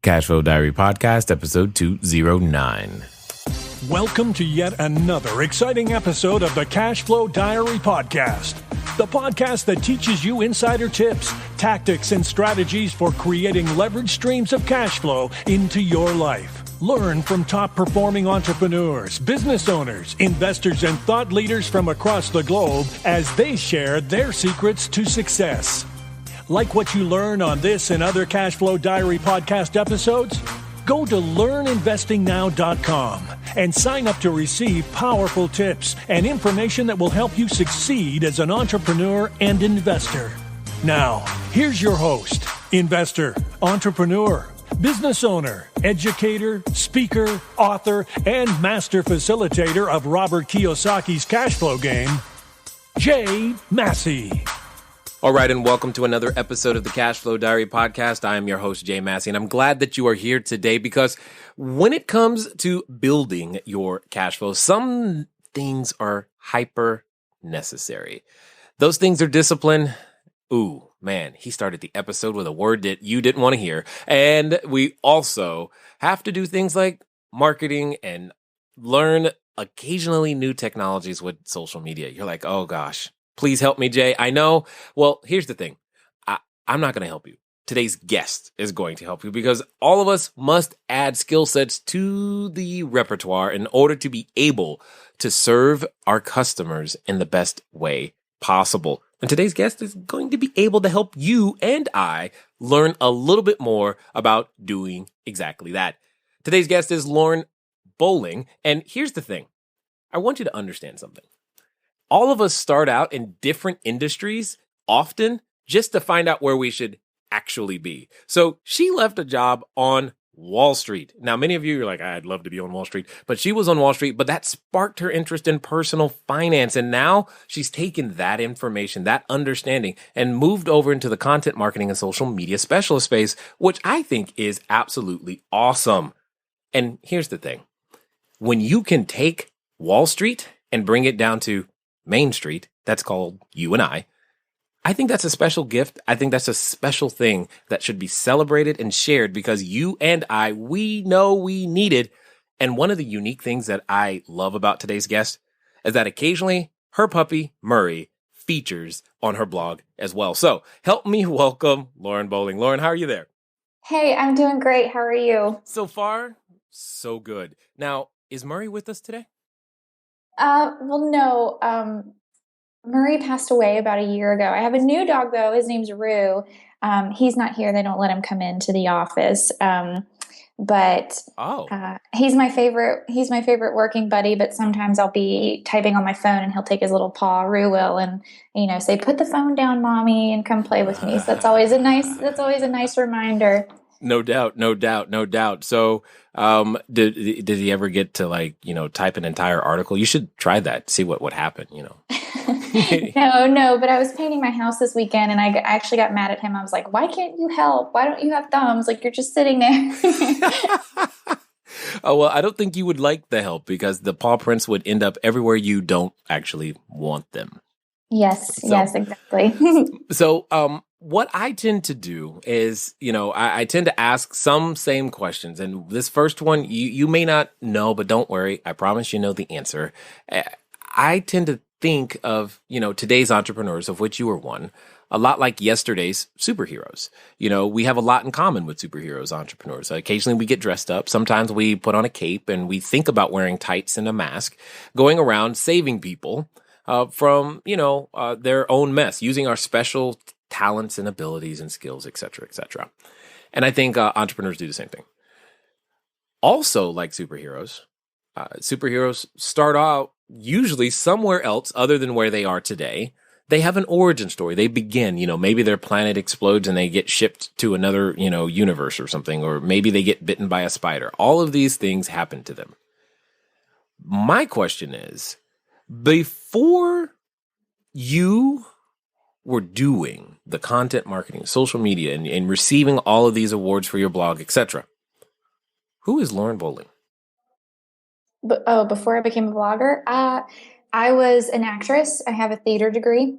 Cashflow Diary Podcast, episode 209. Welcome to yet another exciting episode of the Cashflow Diary Podcast, the podcast that teaches you insider tips, tactics, and strategies for creating leverage streams of cash flow into your life. Learn from top-performing entrepreneurs, business owners, investors, and thought leaders from across the globe as they share their secrets to success. Like what you learn on this and other Cashflow Diary podcast episodes? Go to learninvestingnow.com and sign up to receive powerful tips and information that will help you succeed as an entrepreneur and investor. Now, here's your host, investor, entrepreneur, business owner, educator, speaker, author, and master facilitator of Robert Kiyosaki's cash flow game, Jay Massey. All right, and welcome to another episode of the Cashflow Diary Podcast. I am your host, Jay Massey, and I'm glad that you are here today because when it comes to building your cash flow, some things are hyper necessary. Those things are discipline. Ooh, man, he started the episode with a word that you didn't want to hear. And we also have to do things like marketing and learn occasionally new technologies with social media. You're like, oh gosh. Please help me, Jay. I know. Well, here's the thing. I'm not going to help you. Today's guest is going to help you because all of us must add skill sets to the repertoire in order to be able to serve our customers in the best way possible. And today's guest is going to be able to help you and I learn a little bit more about doing exactly that. Today's guest is Lauren Bowling. And here's the thing. I want you to understand something. All of us start out in different industries often just to find out where we should actually be. So she left a job on Wall Street. Now, many of you are like, I'd love to be on Wall Street, but she was on Wall Street, but that sparked her interest in personal finance. And now she's taken that information, that understanding, and moved over into the content marketing and social media specialist space, which I think is absolutely awesome. And here's the thing. When you can take Wall Street and bring it down to Main Street, that's called you and I think that's a special gift. I think that's a special thing that should be celebrated and shared because you and I, we know we need it. And one of the unique things that I love about today's guest is that occasionally her puppy, Murray, features on her blog as well. So help me welcome Lauren Bowling. Lauren, how are you there? Hey, I'm doing great. How are you? So far, so good. Now, is Murray with us today? Well, no. Murray passed away about a year ago. I have a new dog though. His name's Rue. He's not here. They don't let him come into the office. But he's my favorite. He's my favorite working buddy. But sometimes I'll be typing on my phone and he'll take his little paw, Rue will, and say, "Put the phone down, mommy, and come play with me." So that's always a nice reminder. No doubt. So, did he ever get to type an entire article? You should try that. See what happened, No, but I was painting my house this weekend and I actually got mad at him. I was like, why can't you help? Why don't you have thumbs? Like, you're just sitting there. Oh, well, I don't think you would like the help because the paw prints would end up everywhere you don't actually want them. Yes, exactly. So, what I tend to do is, I tend to ask some same questions. And this first one, you may not know, but don't worry. I promise you know the answer. I tend to think of, today's entrepreneurs, of which you are one, a lot like yesterday's superheroes. We have a lot in common with superheroes entrepreneurs. Occasionally we get dressed up. Sometimes we put on a cape and we think about wearing tights and a mask, going around saving people from, their own mess, using our special talents and abilities and skills, et cetera, et cetera. And I think entrepreneurs do the same thing. Also, like superheroes start out usually somewhere else other than where they are today. They have an origin story. They begin, maybe their planet explodes and they get shipped to another, universe or something, or maybe they get bitten by a spider. All of these things happen to them. My question is, before you were doing the content marketing, social media, and receiving all of these awards for your blog, etc., who is Lauren Bowling? Before I became a blogger, I was an actress. I have a theater degree.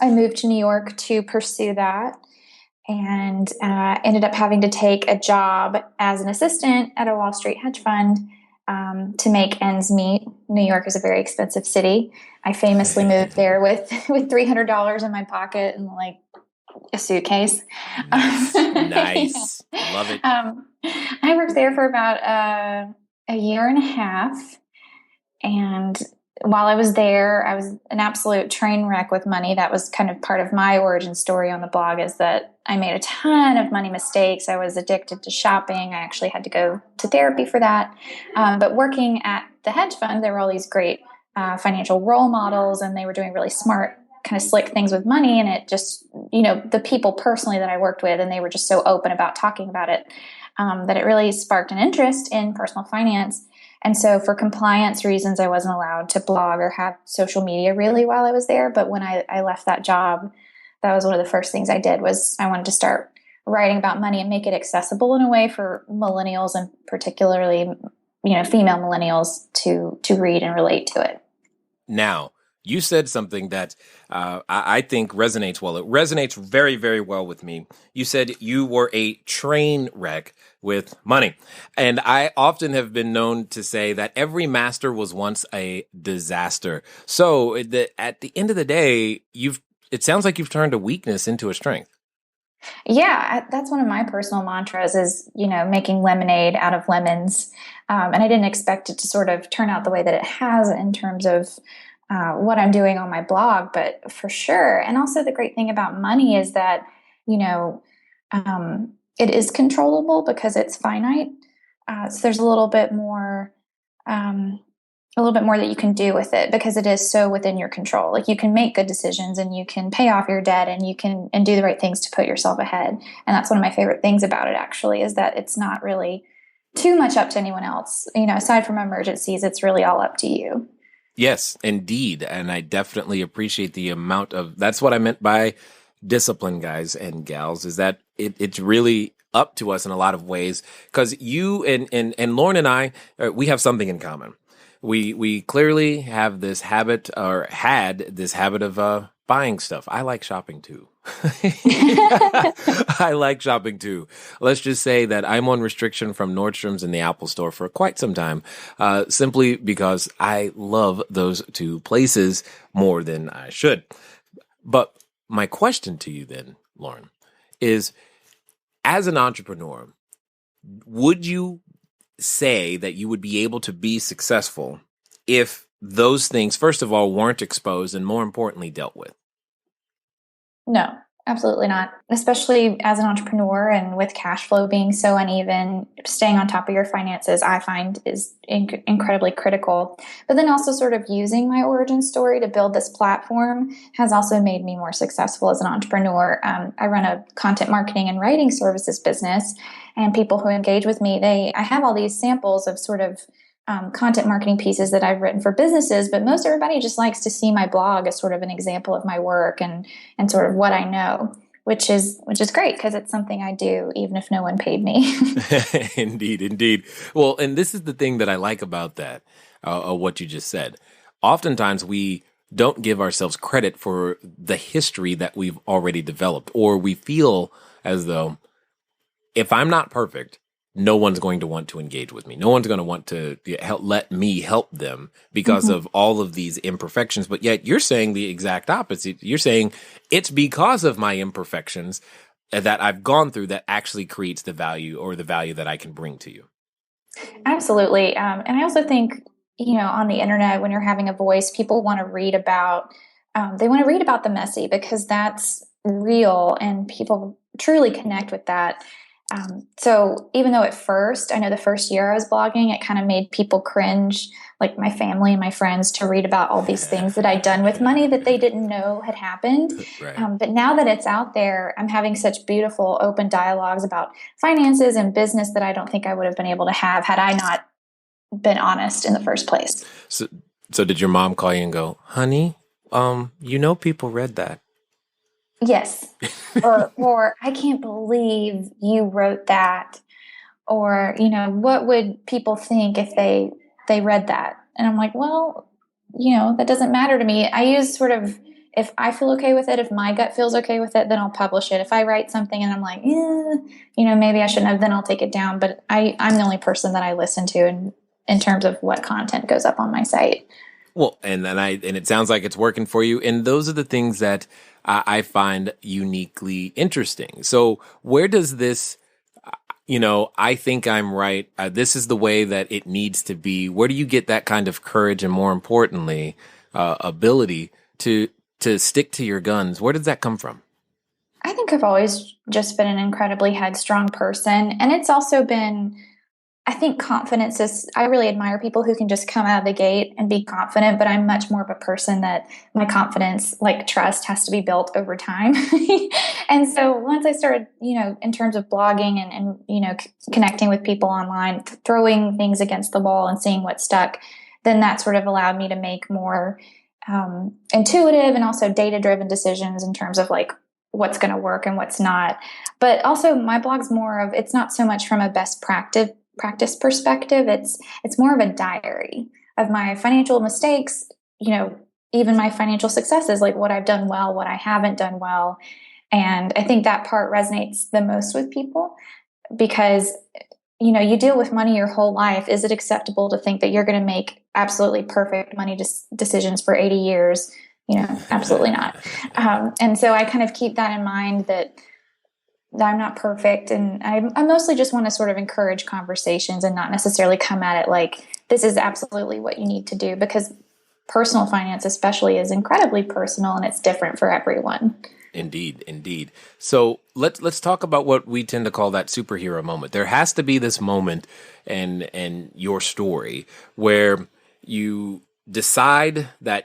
I moved to New York to pursue that. and ended up having to take a job as an assistant at a Wall Street hedge fund to make ends meet. New York is a very expensive city. I famously moved there with $300 in my pocket and like a suitcase. Nice. Love it. I worked there for about a year and a half. And while I was there, I was an absolute train wreck with money. That was kind of part of my origin story on the blog, is that I made a ton of money mistakes. I was addicted to shopping. I actually had to go to therapy for that. But working at the hedge fund, there were all these great financial role models, and they were doing really smart, kind of slick things with money. And it just, the people personally that I worked with, and they were just so open about talking about it, that it really sparked an interest in personal finance. And so for compliance reasons, I wasn't allowed to blog or have social media really while I was there. But when I left that job, that was one of the first things I did. Was I wanted to start writing about money and make it accessible in a way for millennials, and particularly, female millennials to read and relate to it. Now, you said something that I think resonates well. It resonates very, very well with me. You said you were a train wreck with money. And I often have been known to say that every master was once a disaster. So at the end of the day, it sounds like you've turned a weakness into a strength. Yeah, that's one of my personal mantras is, making lemonade out of lemons. And I didn't expect it to sort of turn out the way that it has in terms of what I'm doing on my blog, but for sure. And also the great thing about money is that, it is controllable because it's finite. So there's a little bit more that you can do with it because it is so within your control. Like you can make good decisions and you can pay off your debt and you can do the right things to put yourself ahead. And that's one of my favorite things about it, actually, is that it's not really too much up to anyone else. Aside from emergencies, it's really all up to you. Yes, indeed. And I definitely appreciate the amount of, that's what I meant by discipline, guys and gals, is that it's really up to us in a lot of ways, because you and Lauren and I, we have something in common. We clearly have this habit, or had this habit, of buying stuff. I like shopping too. I like shopping too. Let's just say that I'm on restriction from Nordstrom's and the Apple Store for quite some time, simply because I love those two places more than I should. But my question to you then, Lauren, is, as an entrepreneur, would you say that you would be able to be successful if those things, first of all, weren't exposed and, more importantly, dealt with? No, absolutely not. Especially as an entrepreneur and with cash flow being so uneven, staying on top of your finances, I find, is incredibly critical. But then also sort of using my origin story to build this platform has also made me more successful as an entrepreneur. I run a content marketing and writing services business, and people who engage with me, I have all these samples of sort of content marketing pieces that I've written for businesses, but most everybody just likes to see my blog as sort of an example of my work and sort of what I know, which is great because it's something I do even if no one paid me. Indeed. Well, and this is the thing that I like about that, what you just said. Oftentimes we don't give ourselves credit for the history that we've already developed, or we feel as though if I'm not perfect, no one's going to want to engage with me. No one's going to want to let me help them because of all of these imperfections. But yet you're saying the exact opposite. You're saying it's because of my imperfections that I've gone through that actually creates the value, or the value that I can bring to you. Absolutely. And I also think, on the internet, when you're having a voice, people want to read about, the messy because that's real and people truly connect with that. So even though at first, I know the first year I was blogging, it kind of made people cringe, like my family and my friends, to read about all these things that I'd done with money that they didn't know had happened. Right. But now that it's out there, I'm having such beautiful open dialogues about finances and business that I don't think I would have been able to have had I not been honest in the first place. So did your mom call you and go, honey, people read that? Yes. or I can't believe you wrote that. Or, what would people think if they read that? And I'm like, well, that doesn't matter to me. I use sort of if I feel okay with it, if my gut feels okay with it, then I'll publish it. If I write something and I'm like, maybe I shouldn't have, then I'll take it down. But I'm the only person that I listen to in terms of what content goes up on my site. Well, and it sounds like it's working for you. And those are the things that I find uniquely interesting. So where does this, I think I'm right. This is the way that it needs to be. Where do you get that kind of courage and, more importantly, ability to stick to your guns? Where does that come from? I think I've always just been an incredibly headstrong person. And it's also been, I think confidence I really admire people who can just come out of the gate and be confident, but I'm much more of a person that my confidence, like trust, has to be built over time. And so once I started, in terms of blogging and connecting with people online, throwing things against the wall and seeing what stuck, then that sort of allowed me to make more intuitive and also data-driven decisions in terms of like what's going to work and what's not. But also my blog's more of, it's not so much from a best practice perspective. It's more of a diary of my financial mistakes, even my financial successes, like what I've done well, what I haven't done well. And I think that part resonates the most with people because, you deal with money your whole life. Is it acceptable to think that you're going to make absolutely perfect money decisions for 80 years? Absolutely not. And so I kind of keep that in mind that I'm not perfect. And I mostly just want to sort of encourage conversations and not necessarily come at it like this is absolutely what you need to do, because personal finance especially is incredibly personal and it's different for everyone. Indeed. So let's talk about what we tend to call that superhero moment. There has to be this moment in your story where you decide that,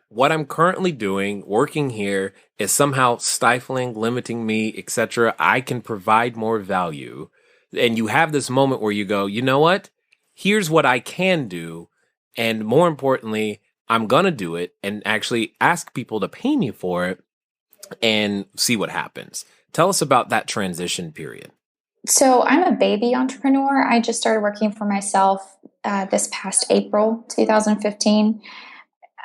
what I'm currently doing, working here, is somehow stifling, limiting me, etc. I can provide more value. And you have this moment where you go, you know what? Here's what I can do. And more importantly, I'm going to do it and actually ask people to pay me for it and see what happens. Tell us about that transition period. So I'm a baby entrepreneur. I just started working for myself this past April 2015.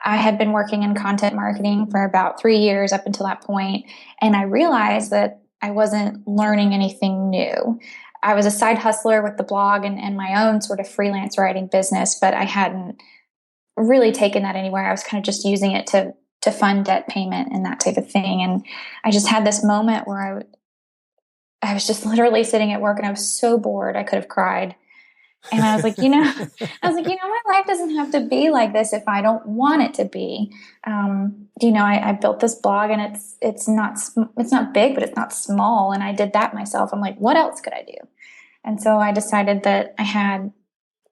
I had been working in content marketing for about 3 years up until that point, and I realized that I wasn't learning anything new. I was a side hustler with the blog and my own sort of freelance writing business, but I hadn't really taken that anywhere. I was kind of just using it to fund debt payment and that type of thing. And I just had this moment where I was just literally sitting at work and I was so bored I could have cried. And I was like, my life doesn't have to be like this if I don't want it to be. I built this blog and it's not big, but it's not small. And I did that myself. I'm like, what else could I do? And so I decided that I had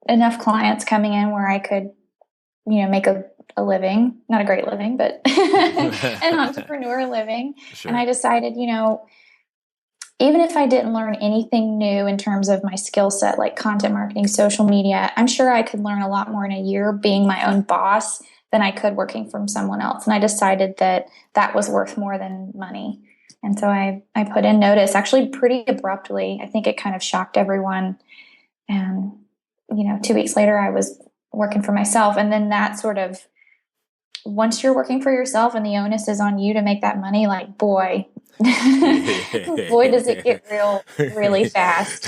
enough clients coming in where I could, make a living, not a great living, but an entrepreneur living. Sure. And I decided, even if I didn't learn anything new in terms of my skill set, like content marketing, social media, I'm sure I could learn a lot more in a year being my own boss than I could working from someone else. And I decided that was worth more than money. And so I put in notice, actually pretty abruptly. I think it kind of shocked everyone. And, 2 weeks later, I was working for myself. And then that sort of, once you're working for yourself and the onus is on you to make that money, like, boy, does it get real really fast.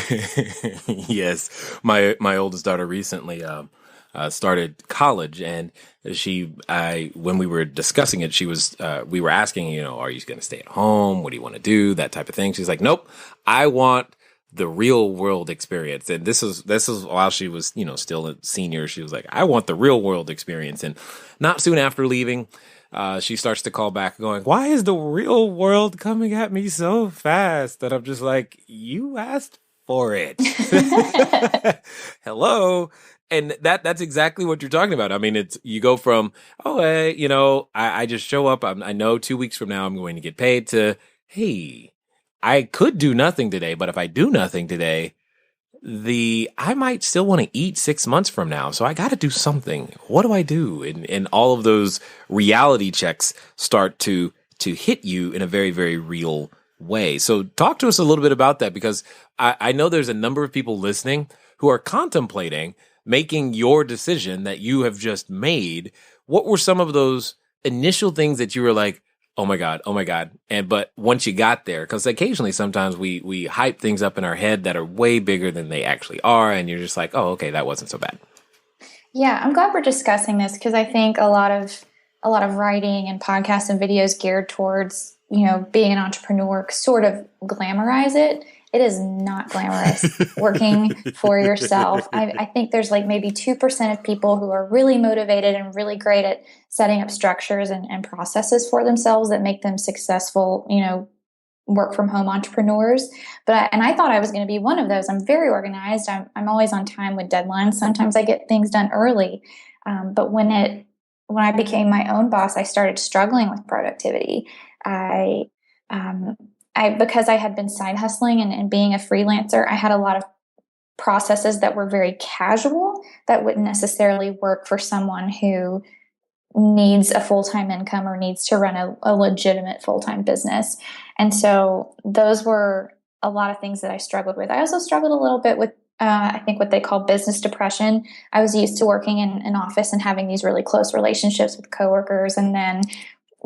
Yes. My oldest daughter recently started college, and when we were discussing it, we were asking, are you going to stay at home? What do you want to do? That type of thing. She's like, nope, I want the real world experience. And this is while she was, still a senior. She was like, I want the real world experience. And not soon after leaving, she starts to call back going, why is the real world coming at me so fast? That I'm just like, you asked for it. Hello. And that's exactly what you're talking about. I mean, you go from, I just show up. I know 2 weeks from now I'm going to get paid to, hey, I could do nothing today, but if I do nothing today, I might still want to eat 6 months from now. So I got to do something. What do I do? And all of those reality checks start to hit you in a very, very real way. So talk to us a little bit about that, because I know there's a number of people listening who are contemplating making your decision that you have just made. What were some of those initial things that you were like, oh my God. But once you got there, because occasionally sometimes we hype things up in our head that are way bigger than they actually are. And you're just like, oh, okay, that wasn't so bad. Yeah, I'm glad we're discussing this because I think a lot of writing and podcasts and videos geared towards, being an entrepreneur sort of glamorize it. It is not glamorous working for yourself. I think there's like maybe 2% of people who are really motivated and really great at setting up structures and processes for themselves that make them successful, work from home entrepreneurs. And I thought I was going to be one of those. I'm very organized. I'm always on time with deadlines. Sometimes I get things done early. But when I became my own boss, I started struggling with productivity. Because I had been side hustling and being a freelancer, I had a lot of processes that were very casual that wouldn't necessarily work for someone who needs a full-time income or needs to run a legitimate full-time business. And so those were a lot of things that I struggled with. I also struggled a little bit with, I think, what they call business depression. I was used to working in an office and having these really close relationships with coworkers. And then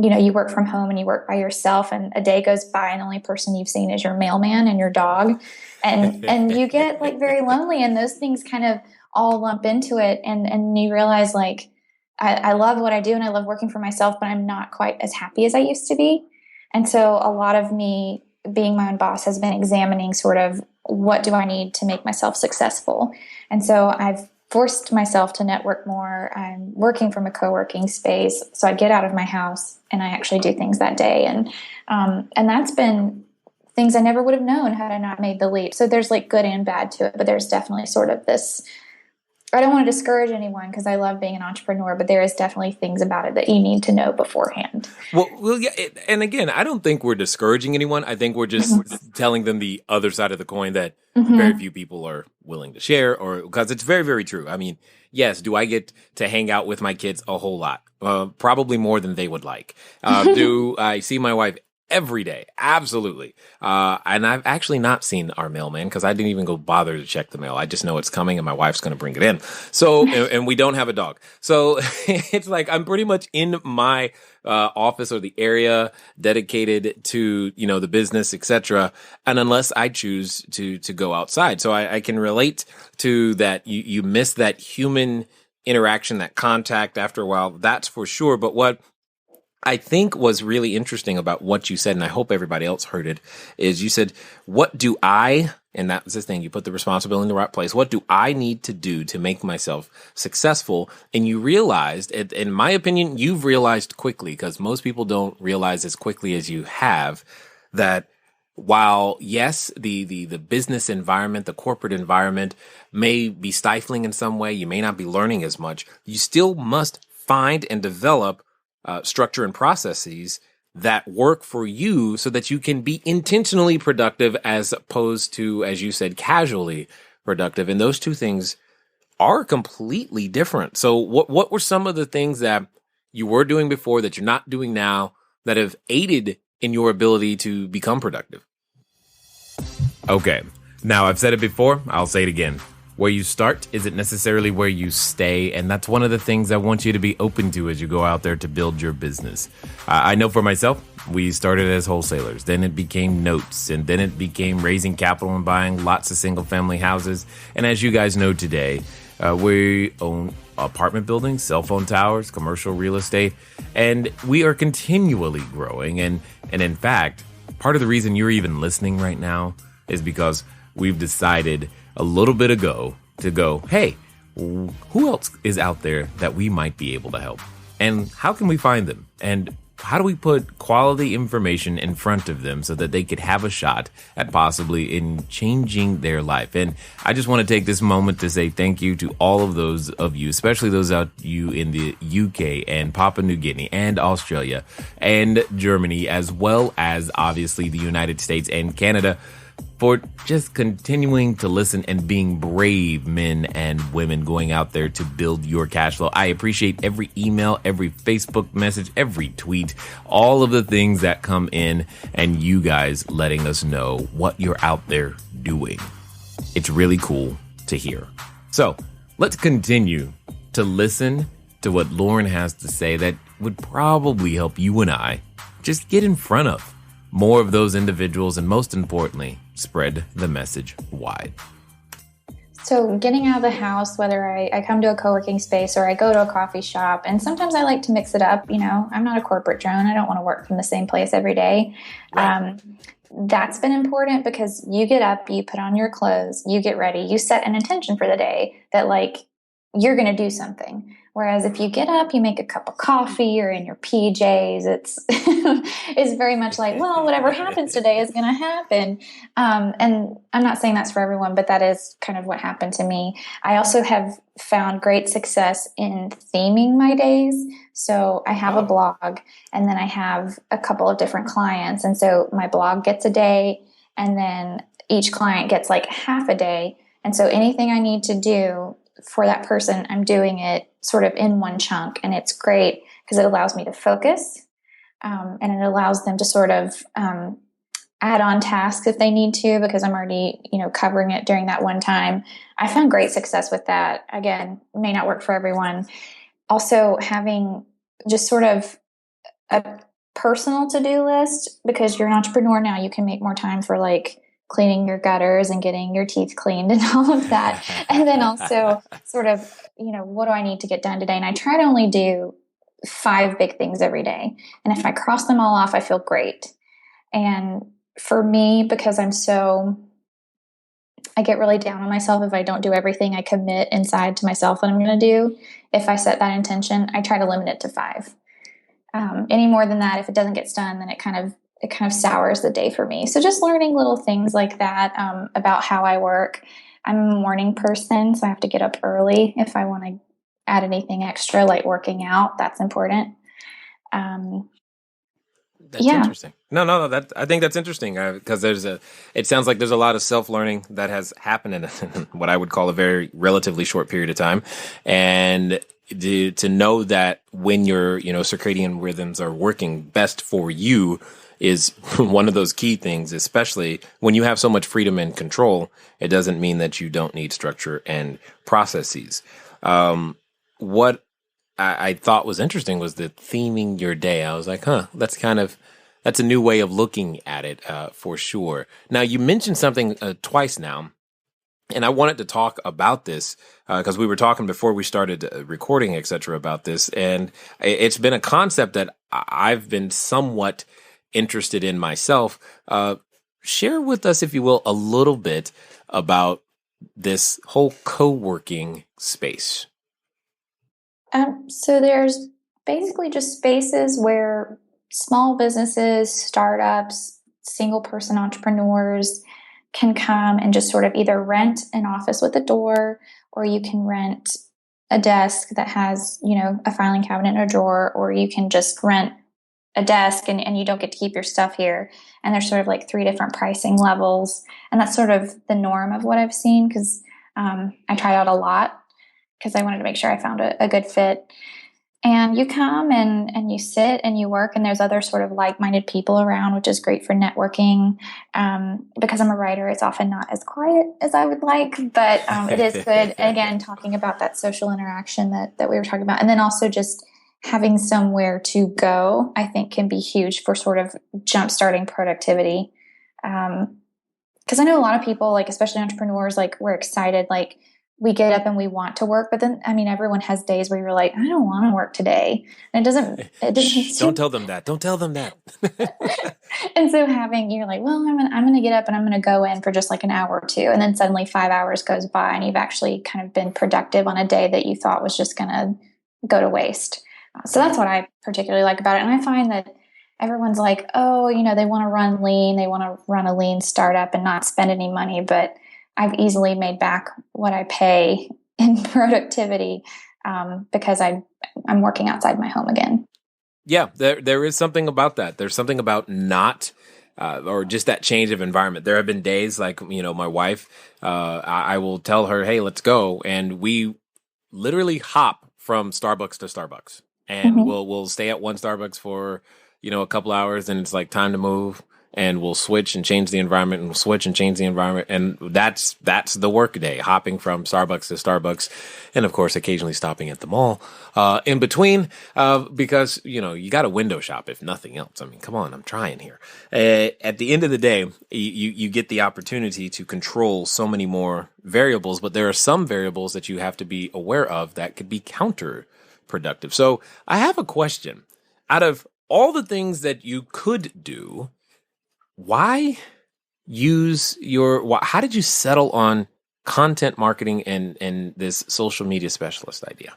you work from home and you work by yourself, and a day goes by and the only person you've seen is your mailman and your dog. And you get like very lonely, and those things kind of all lump into it. And you realize like, I love what I do and I love working for myself, but I'm not quite as happy as I used to be. And so a lot of me being my own boss has been examining sort of what do I need to make myself successful. And so I've forced myself to network more. I'm working from a co-working space, so I get out of my house and I actually do things that day. And that's been things I never would have known had I not made the leap. So there's like good and bad to it, but there's definitely sort of this, I don't want to discourage anyone because I love being an entrepreneur, but there is definitely things about it that you need to know beforehand. Well, yeah. And again, I don't think we're discouraging anyone. I think we're just telling them the other side of the coin that very few people are willing to share, or because it's very, very true. I mean, yes, do I get to hang out with my kids a whole lot? Probably more than they would like. Do I see my wife every day? Absolutely. And I've actually not seen our mailman because I didn't even go bother to check the mail. I just know it's coming and my wife's going to bring it in. So, and we don't have a dog. So it's like I'm pretty much in my office or the area dedicated to, the business, etc. And unless I choose to go outside. So I can relate to that. You miss that human interaction, that contact after a while. That's for sure. But what I think was really interesting about what you said, and I hope everybody else heard it, is you said, what do I, and that was the thing, you put the responsibility in the right place, what do I need to do to make myself successful? And you realized, in my opinion, you've realized quickly, because most people don't realize as quickly as you have, that while, yes, the business environment, the corporate environment may be stifling in some way, you may not be learning as much, you still must find and develop structure and processes that work for you so that you can be intentionally productive as opposed to, as you said, casually productive. And those two things are completely different. So what were some of the things that you were doing before that you're not doing now that have aided in your ability to become productive? Okay. Now, I've said it before. I'll say it again. Where you start isn't necessarily where you stay, and that's one of the things I want you to be open to as you go out there to build your business. I know for myself, we started as wholesalers, then it became notes, and then it became raising capital and buying lots of single-family houses. And as you guys know today, we own apartment buildings, cell phone towers, commercial real estate, and we are continually growing. And in fact, part of the reason you're even listening right now is because we've decided a little bit ago to go, hey, who else is out there that we might be able to help? And how can we find them? And how do we put quality information in front of them so that they could have a shot at possibly in changing their life? And I just want to take this moment to say thank you to all of those of you, especially those out you in the UK and Papua New Guinea and Australia and Germany, as well as obviously the United States and Canada, for just continuing to listen and being brave men and women going out there to build your cash flow. I appreciate every email, every Facebook message, every tweet, all of the things that come in and you guys letting us know what you're out there doing. It's really cool to hear. So let's continue to listen to what Lauren has to say, that would probably help you and I just get in front of more of those individuals and, most importantly, spread the message wide. So getting out of the house, whether I come to a co-working space or I go to a coffee shop, and sometimes I like to mix it up. I'm not a corporate drone. I don't want to work from the same place every day. Right. That's been important because you get up, you put on your clothes, you get ready, you set an intention for the day that you're going to do something. Whereas if you get up, you make a cup of coffee, you're in your PJs, it's very much like, well, whatever happens today is going to happen. And I'm not saying that's for everyone, but that is kind of what happened to me. I also have found great success in theming my days. So I have a blog, and then I have a couple of different clients. And so my blog gets a day, and then each client gets half a day. And so anything I need to do for that person, I'm doing it sort of in one chunk. And it's great because it allows me to focus, and it allows them to sort of add on tasks if they need to, because I'm already, covering it during that one time. I found great success with that. Again, may not work for everyone. Also having just sort of a personal to-do list, because you're an entrepreneur now, you can make more time for cleaning your gutters and getting your teeth cleaned and all of that. And then also sort of, what do I need to get done today? And I try to only do 5 big things every day. And if I cross them all off, I feel great. And for me, because I get really down on myself if I don't do everything I commit inside to myself that I'm going to do. If I set that intention, I try to limit it to 5. Any more than that, if it doesn't get done, then it kind of sours the day for me. So just learning little things like that about how I work. I'm a morning person, so I have to get up early if I want to add anything extra, like working out. That's important. That's interesting. No. I think that's interesting because it sounds like there's a lot of self-learning that has happened in what I would call a very relatively short period of time. And to know that when your, circadian rhythms are working best for you is one of those key things, especially when you have so much freedom and control. It doesn't mean that you don't need structure and processes. What I thought was interesting was the theming your day. I was like, that's a new way of looking at it for sure. Now, you mentioned something twice now, and I wanted to talk about this because we were talking before we started recording, et cetera, about this. And it's been a concept that I've been somewhat interested in myself. Share with us, if you will, a little bit about this whole co-working space. So there's basically just spaces where small businesses, startups, single person entrepreneurs can come and just sort of either rent an office with a door, or you can rent a desk that has, a filing cabinet and a drawer, or you can just rent a desk and you don't get to keep your stuff here. And there's sort of 3 different pricing levels. And that's sort of the norm of what I've seen, because I tried out a lot because I wanted to make sure I found a good fit. And you come and you sit and you work, and there's other sort of like-minded people around, which is great for networking. Because I'm a writer, it's often not as quiet as I would like, but it is good. Again, talking about that social interaction that we were talking about. And then also just having somewhere to go, I think can be huge for sort of jump-starting productivity. Because I know a lot of people, especially entrepreneurs, we're excited, we get up and we want to work, but then, everyone has days where you're like, I don't want to work today. And it doesn't don't tell them that. Don't tell them that. And so you're like, well, I'm going to get up and I'm going to go in for just an hour or 2. And then suddenly 5 hours goes by and you've actually kind of been productive on a day that you thought was just going to go to waste. So that's what I particularly like about it. And I find that everyone's like, oh, they want to run lean. They want to run a lean startup and not spend any money. But I've easily made back what I pay in productivity because I'm working outside my home again. Yeah, there is something about that. There's something about not or just that change of environment. There have been days my wife, I will tell her, hey, let's go. And we literally hop from Starbucks to Starbucks. And we'll stay at one Starbucks for, a couple hours, and it's time to move. and we'll switch and change the environment, and we'll switch and change the environment. And that's the work day, hopping from Starbucks to Starbucks, and of course, occasionally stopping at the mall in between, because, you got to window shop, if nothing else. I mean, come on, I'm trying here. At the end of the day, you get the opportunity to control so many more variables, but there are some variables that you have to be aware of that could be counterproductive. So I have a question. Out of all the things that you could do, how did you settle on content marketing and this social media specialist idea?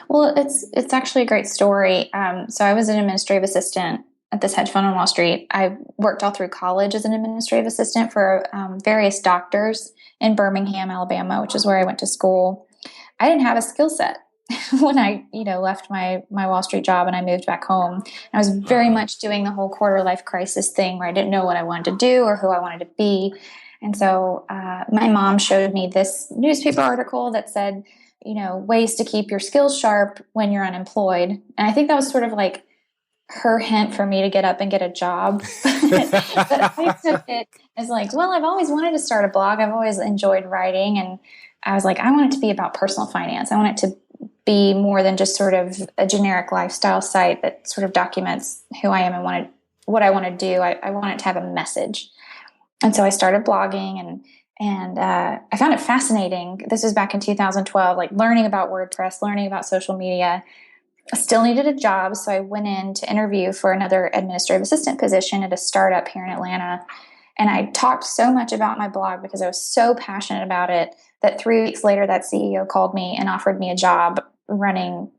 Well, it's actually a great story. So I was an administrative assistant at this hedge fund on Wall Street. I worked all through college as an administrative assistant for various doctors in Birmingham, Alabama, which is where I went to school. I didn't have a skill set when I, left my Wall Street job and I moved back home. I was very much doing the whole quarter life crisis thing where I didn't know what I wanted to do or who I wanted to be. And so my mom showed me this newspaper article that said, ways to keep your skills sharp when you're unemployed. And I think that was sort of like her hint for me to get up and get a job. But I took it as like, well, I've always wanted to start a blog. I've always enjoyed writing. And I was like, I want it to be about personal finance. I want it to be more than just sort of a generic lifestyle site that sort of documents who I am and what I want to do. I want it to have a message. And so I started blogging and I found it fascinating. This was back in 2012, like learning about WordPress, learning about social media. I still needed a job, so I went in to interview for another administrative assistant position at a startup here in Atlanta. And I talked so much about my blog because I was so passionate about it that 3 weeks later, that CEO called me and offered me a job running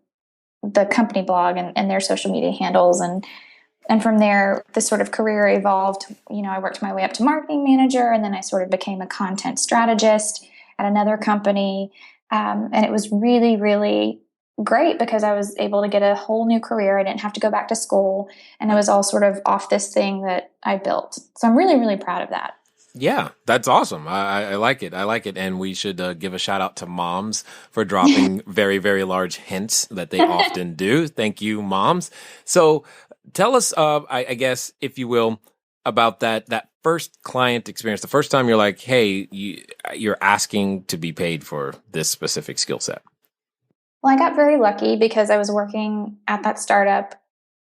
the company blog and their social media handles. And from there, this sort of career evolved. I worked my way up to marketing manager, and then I sort of became a content strategist at another company. And it was really, really great because I was able to get a whole new career. I didn't have to go back to school, and it was all sort of off this thing that I built. So I'm really, really proud of that. Yeah, that's awesome. I like it. I like it. And we should give a shout out to moms for dropping very, very large hints that they often do. Thank you, moms. So tell us, I guess, if you will, about that first client experience, the first time you're like, hey, you're asking to be paid for this specific skill set. Well, I got very lucky because I was working at that startup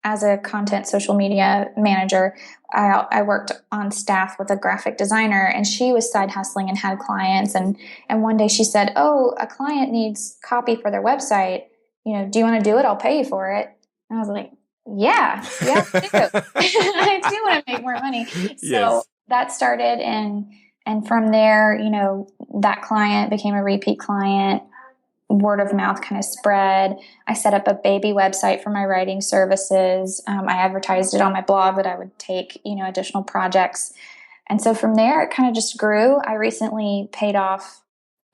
as a content social media manager. I worked on staff with a graphic designer, and she was side hustling and had clients. And one day she said, "Oh, a client needs copy for their website. Do you want to do it? I'll pay you for it." And I was like, yeah, I do. I do want to make more money. So that started, and from there, that client became a repeat client. Word of mouth kind of spread. I set up a baby website for my writing services. I advertised it on my blog that I would take, additional projects. And so from there, it kind of just grew. I recently paid off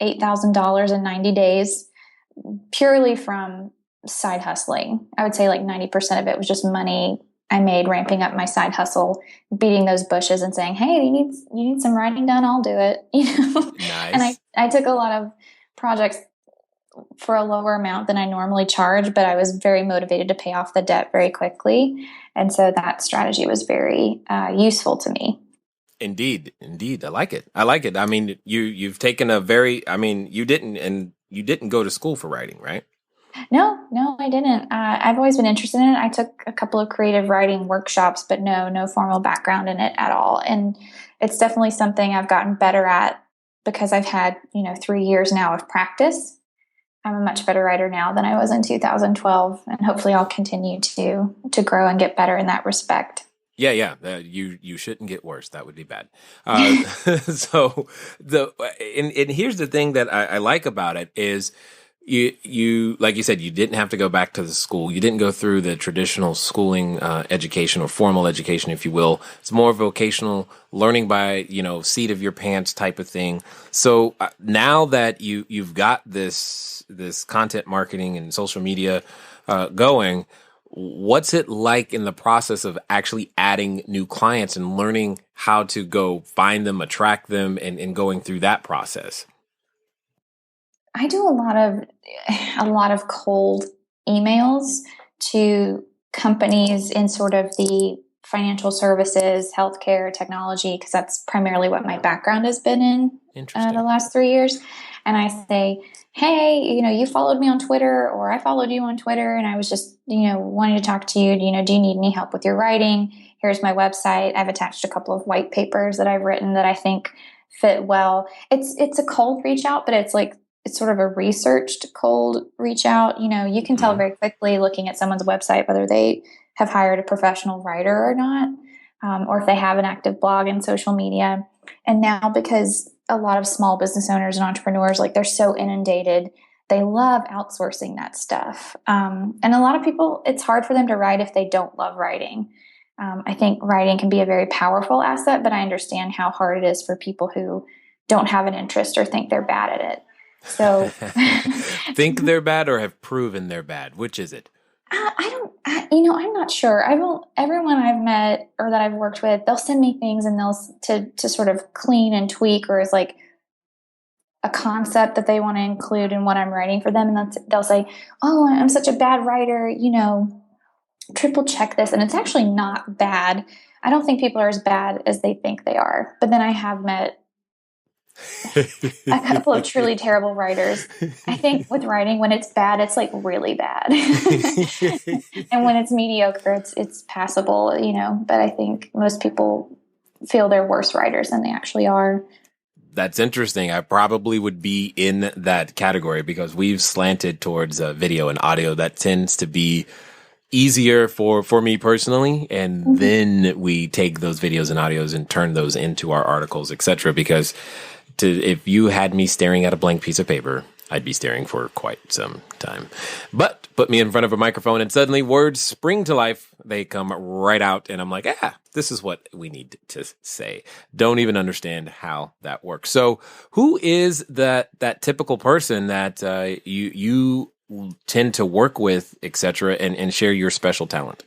$8,000 in 90 days purely from side hustling. I would say like 90% of it was just money I made ramping up my side hustle, beating those bushes and saying, "Hey, you need some writing done? I'll do it." Nice. And I took a lot of projects for a lower amount than I normally charge, but I was very motivated to pay off the debt very quickly. And so that strategy was very useful to me. Indeed. I like it. I mean, you've taken you didn't go to school for writing, right? No, I didn't. I've always been interested in it. I took a couple of creative writing workshops, but no formal background in it at all. And it's definitely something I've gotten better at because I've had, 3 years now of practice. I'm a much better writer now than I was in 2012, and hopefully I'll continue to grow and get better in that respect. Yeah. You shouldn't get worse. That would be bad. So and here's the thing that I like about it is you like you said, you didn't have to go back to the school. You didn't go through the traditional schooling education or formal education, if you will. It's more vocational learning by, seat of your pants type of thing. So now that you've got this content marketing and social media going, what's it like in the process of actually adding new clients and learning how to go find them, attract them, and going through that process? I do a lot of cold emails to companies in sort of the financial services, healthcare, technology, because that's primarily what my background has been in the last 3 years. And I say, hey, you followed me on Twitter, or I followed you on Twitter, and I was just, wanting to talk to you. Do you need any help with your writing? Here's my website. I've attached a couple of white papers that I've written that I think fit well. It's a cold reach out, but it's sort of a researched cold reach out. You can tell very quickly looking at someone's website whether they have hired a professional writer or not, or if they have an active blog and social media. And now, because a lot of small business owners and entrepreneurs, they're so inundated, they love outsourcing that stuff. And a lot of people, it's hard for them to write if they don't love writing. I think writing can be a very powerful asset, but I understand how hard it is for people who don't have an interest or think they're bad at it. So think they're bad or have proven they're bad. Which is it? I'm not sure. Everyone I've met or that I've worked with, they'll send me things and to sort of clean and tweak, or it's like a concept that they want to include in what I'm writing for them. And they'll say, oh, I'm such a bad writer, triple check this. And it's actually not bad. I don't think people are as bad as they think they are. But then I have met a couple of truly terrible writers. I think with writing, when it's bad, it's really bad. And when it's mediocre, it's passable, but I think most people feel they're worse writers than they actually are. That's interesting. I probably would be in that category because we've slanted towards video and audio. That tends to be easier for me personally. And then we take those videos and audios and turn those into our articles, etc. Because if you had me staring at a blank piece of paper, I'd be staring for quite some time. But put me in front of a microphone and suddenly words spring to life. They come right out and I'm like, this is what we need to say. Don't even understand how that works. So who is that typical person that you tend to work with, etc., and share your special talent?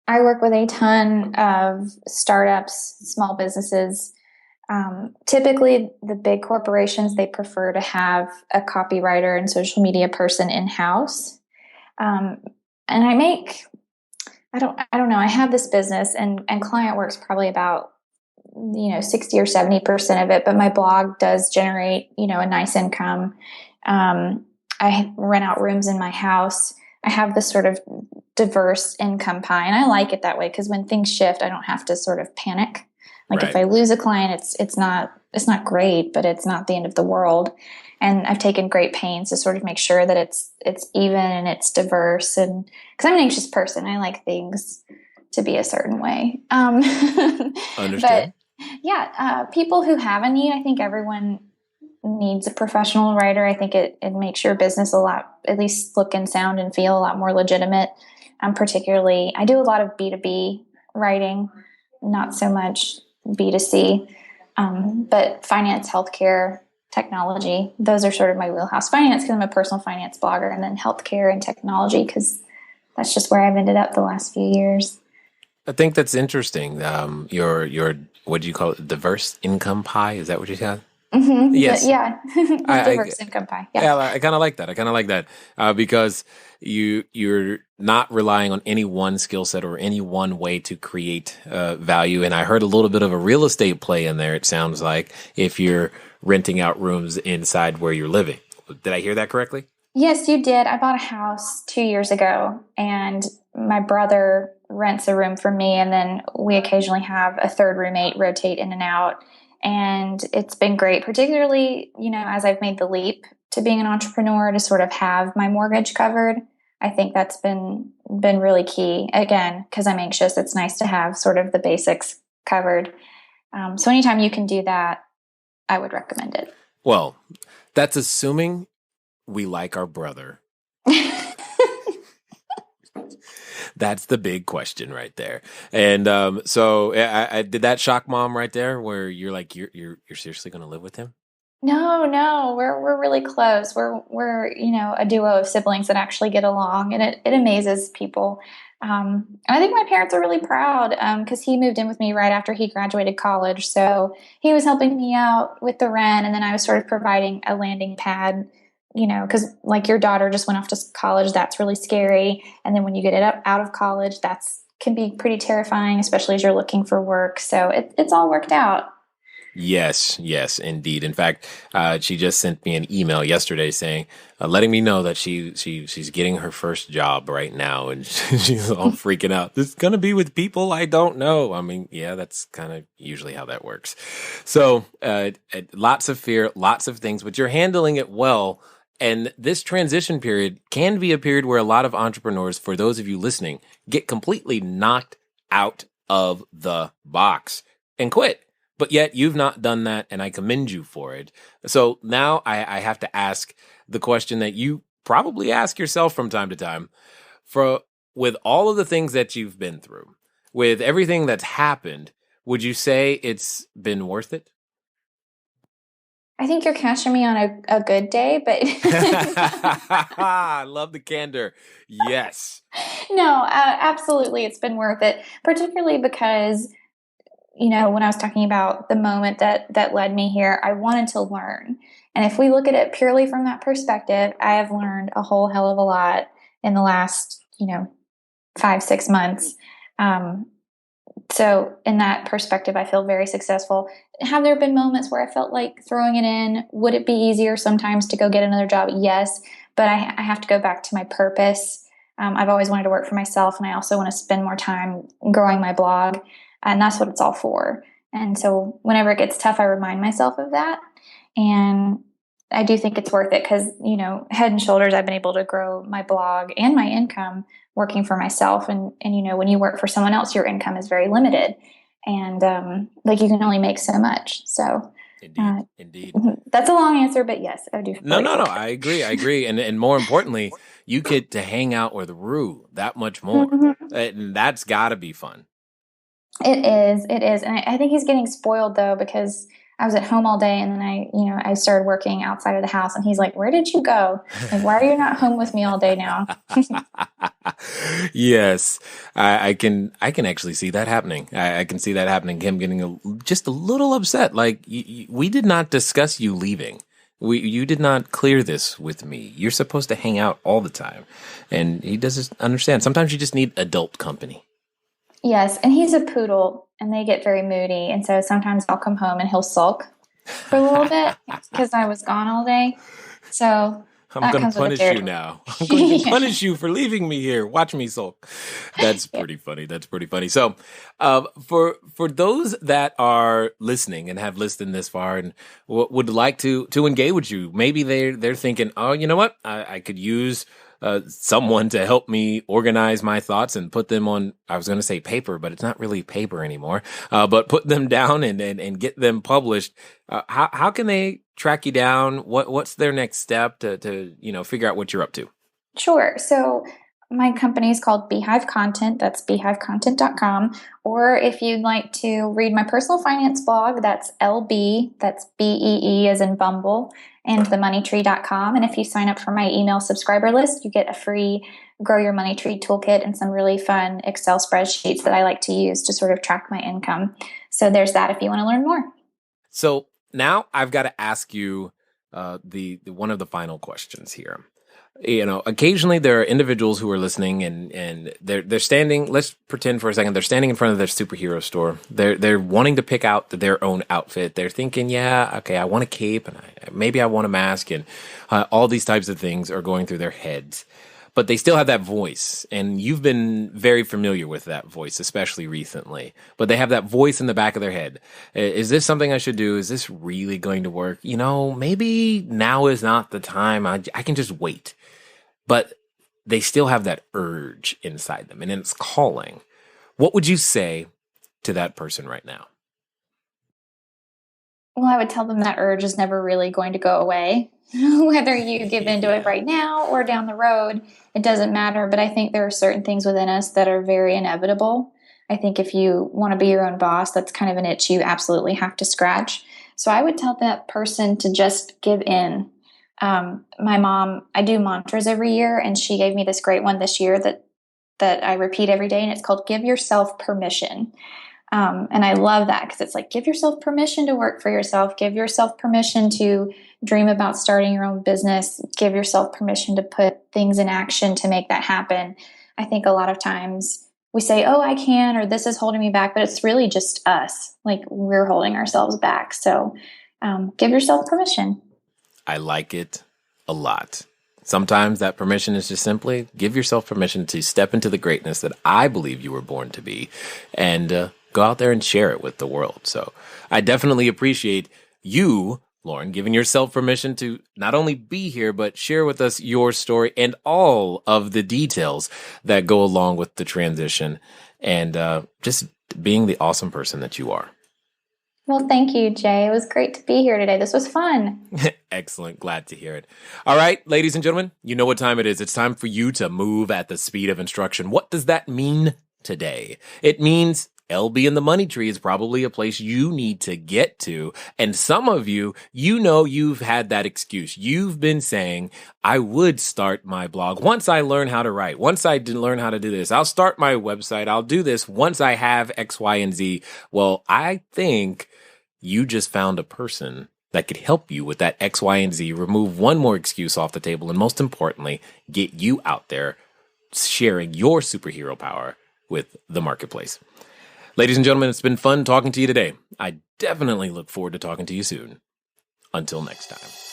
I work with a ton of startups, small businesses. Typically, the big corporations, they prefer to have a copywriter and social media person in-house. And I don't know, I have this business and client work's probably about, 60 or 70% of it, but my blog does generate, a nice income. I rent out rooms in my house. I have this sort of diverse income pie, and I like it that way because when things shift, I don't have to sort of panic. Right. If I lose a client, it's not great, but it's not the end of the world. And I've taken great pains to sort of make sure that it's even and it's diverse. And because I'm an anxious person, I like things to be a certain way. Understood. But people who have a need, I think everyone needs a professional writer. I think it makes your business at least look and sound and feel a lot more legitimate. Particularly, I do a lot of B2B writing, not so much B2C, but finance, healthcare, technology, those are sort of my wheelhouse. Finance because I'm a personal finance blogger, and then healthcare and technology because that's just where I've ended up the last few years. I think that's interesting. Your what do you call it? Diverse income pie? Is that what you said? Mm-hmm. Yes. Yeah. Diverse income pie. Yeah. I kind of like that. Because you're not relying on any one skill set or any one way to create value. And I heard a little bit of a real estate play in there. It sounds like if you're renting out rooms inside where you're living. Did I hear that correctly? Yes, you did. I bought a house 2 years ago, and my brother rents a room for me, and then we occasionally have a third roommate rotate in and out. And it's been great, particularly, as I've made the leap to being an entrepreneur to sort of have my mortgage covered. I think that's been really key. Again, because I'm anxious, it's nice to have sort of the basics covered. So anytime you can do that, I would recommend it. Well, that's assuming we like our brother. That's the big question right there. And so I did that shock mom right there where you're like, you're seriously going to live with him? No, we're really close. We're a duo of siblings that actually get along, and it amazes people. And I think my parents are really proud because he moved in with me right after he graduated college. So he was helping me out with the rent, and then I was sort of providing a landing pad, because like your daughter just went off to college, that's really scary. And then when you get it out of college, that's can be pretty terrifying, especially as you're looking for work. So it's all worked out. Yes, indeed. In fact, she just sent me an email yesterday saying, letting me know that she's getting her first job right now, and she's all freaking out. This is gonna be with people I don't know. I mean, yeah, that's kind of usually how that works. So, lots of fear, lots of things, but you're handling it well. And this transition period can be a period where a lot of entrepreneurs, for those of you listening, get completely knocked out of the box and quit. But yet you've not done that, and I commend you for it. So now I have to ask the question that you probably ask yourself from time to time. With all of the things that you've been through, with everything that's happened, would you say it's been worth it? I think you're catching me on a good day, but I love the candor. Yes. No, absolutely. It's been worth it, particularly because, when I was talking about the moment that led me here, I wanted to learn. And if we look at it purely from that perspective, I have learned a whole hell of a lot in the last, 5-6 months. So in that perspective, I feel very successful. Have there been moments where I felt like throwing it in? Would it be easier sometimes to go get another job? Yes, but I have to go back to my purpose. I've always wanted to work for myself, and I also want to spend more time growing my blog, and that's what it's all for. And so whenever it gets tough, I remind myself of that. And I do think it's worth it because, head and shoulders, I've been able to grow my blog and my income working for myself. And when you work for someone else, your income is very limited. And you can only make so much. So Indeed. That's a long answer, but yes, I do. No. I agree. And more importantly, you get to hang out with Rue that much more. Mm-hmm. And that's got to be fun. It is. And I think he's getting spoiled though, because I was at home all day, and then I started working outside of the house, and he's like, "Where did you go? Like, why are you not home with me all day now?" Yes, I can actually see that happening. I can see that happening. Him getting just a little upset. Like, we did not discuss you leaving. You did not clear this with me. You're supposed to hang out all the time, and he doesn't understand. Sometimes you just need adult company. Yes, and he's a poodle, and they get very moody, and so sometimes I'll come home and he'll sulk for a little bit because I was gone all day. So I'm going to punish you now. I'm going to punish you for leaving me here. Watch me sulk. That's pretty funny. So, for those that are listening and have listened this far and would like to engage with you, maybe they're thinking, oh, you know what? I could use someone to help me organize my thoughts and put them on, I was going to say paper, but it's not really paper anymore, but put them down and get them published. How can they track you down? What's their next step to figure out what you're up to? Sure. So my company is called Beehive Content. That's beehivecontent.com. Or if you'd like to read my personal finance blog, that's LB, that's BEE as in Bumble, and the Moneytree.com. And if you sign up for my email subscriber list, you get a free Grow Your Moneytree toolkit and some really fun Excel spreadsheets that I like to use to sort of track my income. So there's that if you want to learn more. So now I've got to ask you the one of the final questions here. Occasionally there are individuals who are listening and they're standing, let's pretend for a second, they're standing in front of their superhero store. They're wanting to pick out their own outfit. They're thinking, yeah, okay, I want a cape and maybe I want a mask, and all these types of things are going through their heads. But they still have that voice, and you've been very familiar with that voice, especially recently. But they have that voice in the back of their head. Is this something I should do? Is this really going to work? Maybe now is not the time. I can just wait. But they still have that urge inside them, and it's calling. What would you say to that person right now? Well, I would tell them that urge is never really going to go away. Whether you give into it right now or down the road, it doesn't matter. But I think there are certain things within us that are very inevitable. I think if you want to be your own boss, that's kind of an itch you absolutely have to scratch. So I would tell that person to just give in. My mom, I do mantras every year, and she gave me this great one this year that I repeat every day, and it's called Give Yourself Permission. And I love that because it's like, give yourself permission to work for yourself. Give yourself permission to dream about starting your own business. Give yourself permission to put things in action to make that happen. I think a lot of times we say, oh, I can, or this is holding me back, but it's really just us. Like we're holding ourselves back. So give yourself permission. I like it a lot. Sometimes that permission is just simply give yourself permission to step into the greatness that I believe you were born to be and go out there and share it with the world. So I definitely appreciate you, Lauren, giving yourself permission to not only be here, but share with us your story and all of the details that go along with the transition and just being the awesome person that you are. Well, thank you, Jay. It was great to be here today. This was fun. Excellent. Glad to hear it. All right, ladies and gentlemen, you know what time it is. It's time for you to move at the speed of instruction. What does that mean today? It means LB in the Moneytree is probably a place you need to get to. And some of you, you know, you've had that excuse. You've been saying, I would start my blog once I learn how to write. Once I learn how to do this, I'll start my website. I'll do this once I have X, Y, and Z. Well, I think you just found a person that could help you with that X, Y, and Z, remove one more excuse off the table, and most importantly, get you out there sharing your superhero power with the marketplace. Ladies and gentlemen, it's been fun talking to you today. I definitely look forward to talking to you soon. Until next time.